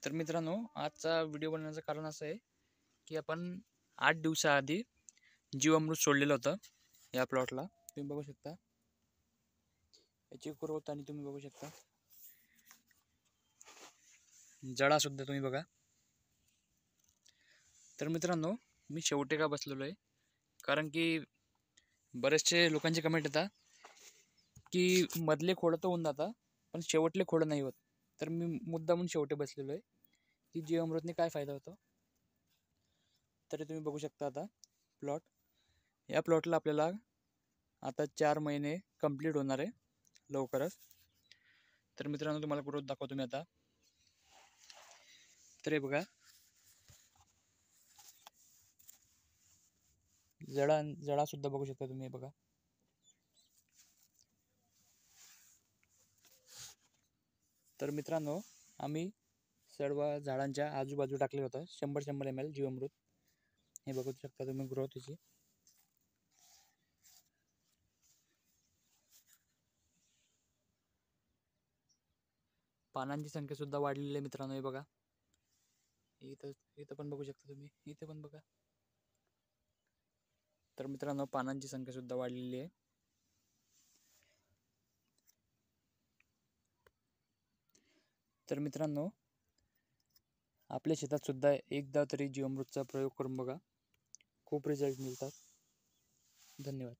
तर मित्रांनो, आजचा व्हिडिओ बनवण्याचं कारण असं आहे की आपण 8 दिवसाआधी जीवामृत सोडलेलं होतं या प्लॉटला. तुम्ही बघू शकता याची ग्रोथ आणि तुम्ही बघू शकता जडा सुद्धा तुम्ही बघा. तर मित्रांनो, मी शेवटे का बसलेलो आहे कारण की बरेचसे लोकांचे कमेंट येतात की मधले खोडं तर होऊन जातात पण शेवटले खोडं नाही होत. तर मी मुद्दामून शेवटे बसलेलो आहे की जीवामृतने काय फायदा होतो. तरी तुम्ही बघू शकता आता प्लॉट, या प्लॉटला आपल्याला आता 4 महिने कंप्लीट होणार आहे लवकरच. तर मित्रांनो, तुम्हाला ग्रोथ दाखवतो मी आता. तर हे बघा, जडा सुद्धा बघू शकता तुम्ही. बघा, तर मित्रांनो, आम्ही सर्व झाडांच्या आजूबाजू टाकले होतं 100 ml जीवामृत. हे बघू शकता तुम्ही ग्रोथ याची. पानांची संख्या सुद्धा वाढलेली आहे मित्रांनो. हे बघा, इथं इथं पण बघू शकता तुम्ही, इथे पण बघा. तर मित्रांनो, पानांची संख्या सुद्धा वाढलेली आहे. तर मित्रांनो, आपल्या शेतात सुद्धा एकदा तरी जीवामृतचा प्रयोग करून बघा, खूप रिझल्ट मिळतात. धन्यवाद.